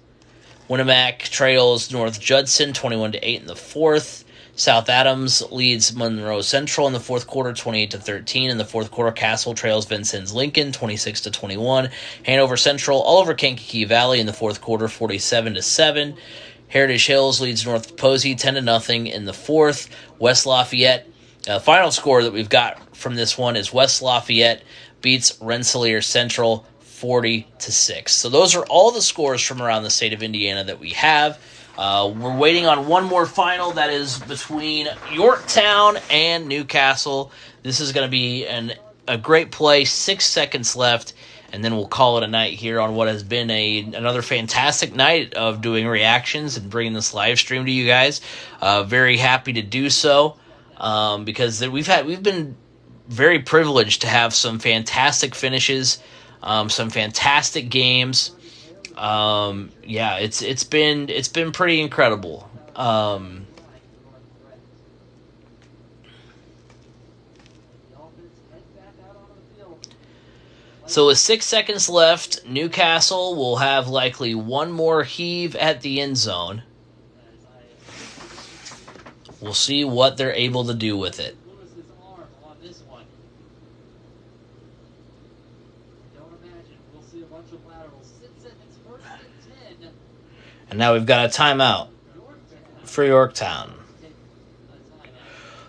Winnemac trails North Judson 21-8 in the fourth. South Adams leads Monroe Central in the fourth quarter, 28-13. In the fourth quarter, Castle trails Vincennes Lincoln, 26-21. Hanover Central all over Kankakee Valley in the fourth quarter, 47-7. Heritage Hills leads North Posey, 10-0 in the fourth. West Lafayette, final score that we've got from this one is West Lafayette beats Rensselaer Central 40-6. So those are all the scores from around the state of Indiana that we have. We're waiting on one more final that is between Yorktown and Newcastle. This is going to be a great play. 6 seconds left, and then we'll call it a night here on what has been another fantastic night of doing reactions and bringing this live stream to you guys. Very happy to do so because we've been very privileged to have some fantastic finishes, some fantastic games. It's been pretty incredible. So with 6 seconds left, Newcastle will have likely one more heave at the end zone. We'll see what they're able to do with it. And now we've got a timeout for Yorktown.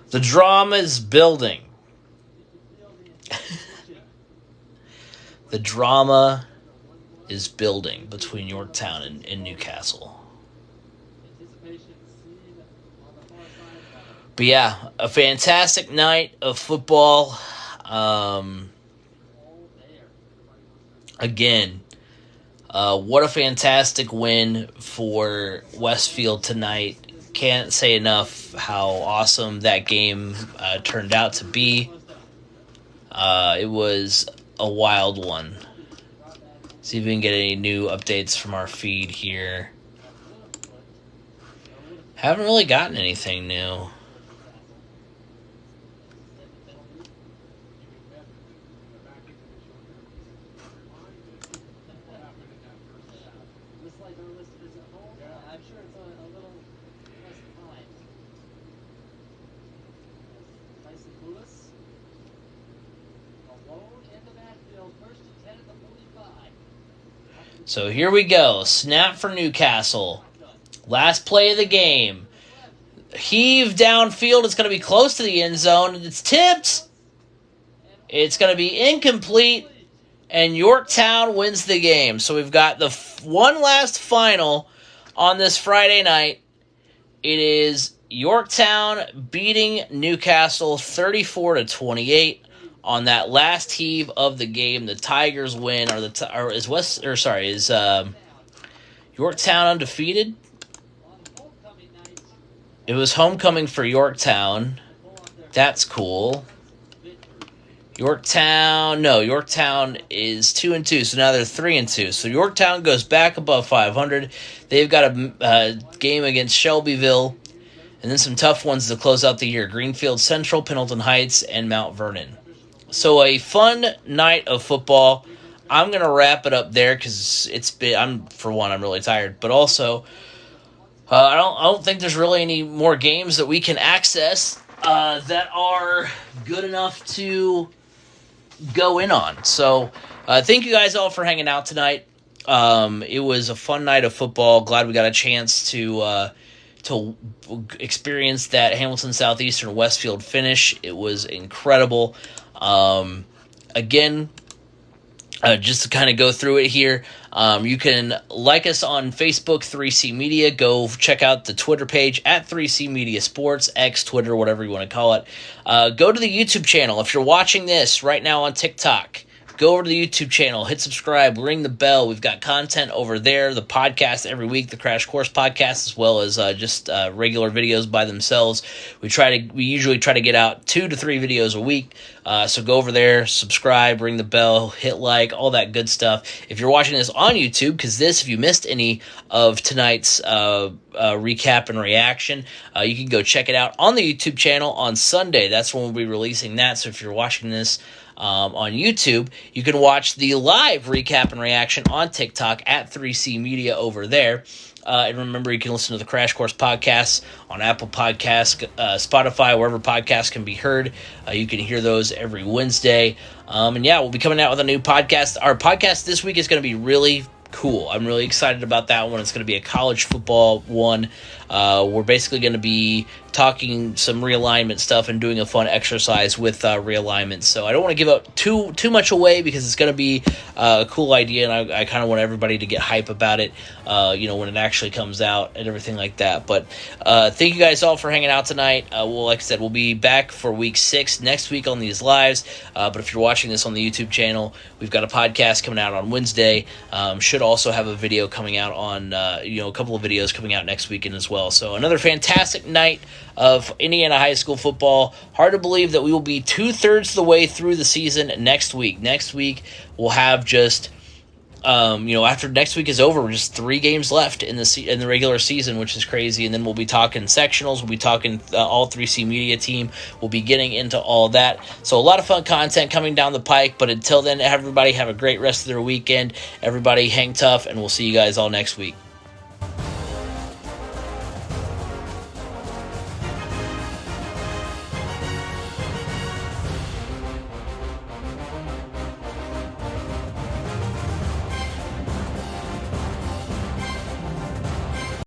The drama is building. The drama is building between Yorktown and Newcastle. But yeah, a fantastic night of football. Again, what a fantastic win for Westfield tonight. Can't say enough how awesome that game turned out to be. It was a wild one. See if we can get any new updates from our feed here. Haven't really gotten anything new. So here we go. Snap for Newcastle. Last play of the game. Heave downfield. It's going to be close to the end zone. It's tipped. It's going to be incomplete. And Yorktown wins the game. So we've got the one last final on this Friday night. It is Yorktown beating Newcastle 34-28. On that last heave of the game, the Tigers win. Is Yorktown undefeated? It was homecoming for Yorktown. That's cool. Yorktown is 2-2, so now they're 3-2. So Yorktown goes back above 500. They've got a game against Shelbyville, and then some tough ones to close out the year: Greenfield Central, Pendleton Heights, and Mount Vernon. So a fun night of football. I'm going to wrap it up there because I'm really tired. But also, I don't think there's really any more games that we can access that are good enough to go in on. So thank you guys all for hanging out tonight. It was a fun night of football. Glad we got a chance to experience that Hamilton Southeastern Westfield finish. It was incredible. Again, just to kind of go through it here, you can like us on Facebook, 3C Media. Go check out the Twitter page at 3C Media Sports, X, Twitter, whatever you want to call it. Go to the YouTube channel. If you're watching this right now on TikTok, go over to the YouTube channel, hit subscribe, ring the bell. We've got content over there, the podcast every week, the Crash Course podcast, as well as just regular videos by themselves. We usually try to get out 2 to 3 videos a week. So go over there, subscribe, ring the bell, hit like, all that good stuff. If you're watching this on YouTube, because if you missed any of tonight's recap and reaction, you can go check it out on the YouTube channel on Sunday. That's when we'll be releasing that. So if you're watching this on YouTube, you can watch the live recap and reaction on TikTok at 3C Media over there. And remember, you can listen to the Crash Course podcast on Apple Podcasts, Spotify, wherever podcasts can be heard. You can hear those every Wednesday. And yeah, we'll be coming out with a new podcast. Our podcast this week is going to be really Cool. I'm really excited about that one. It's going to be a college football one. We're basically going to be talking some realignment stuff and doing a fun exercise with realignment. So I don't want to give up too much away because it's going to be a cool idea, and I kind of want everybody to get hype about it, when it actually comes out and everything like that. But thank you guys all for hanging out tonight. Like I said, we'll be back for week 6 next week on these lives. But if you're watching this on the YouTube channel, we've got a podcast coming out on Wednesday. Should also have a video coming out on, a couple of videos coming out next weekend as well. So another fantastic night of Indiana high school football. Hard to believe that we will be 2/3 of the way through the season next week. Next week we'll have just, after next week is over, we're just 3 games left in the regular season, which is crazy. And then we'll be talking sectionals. We'll be talking all 3C media team. We'll be getting into all that. So a lot of fun content coming down the pike. But until then, everybody have a great rest of their weekend. Everybody hang tough, and we'll see you guys all next week.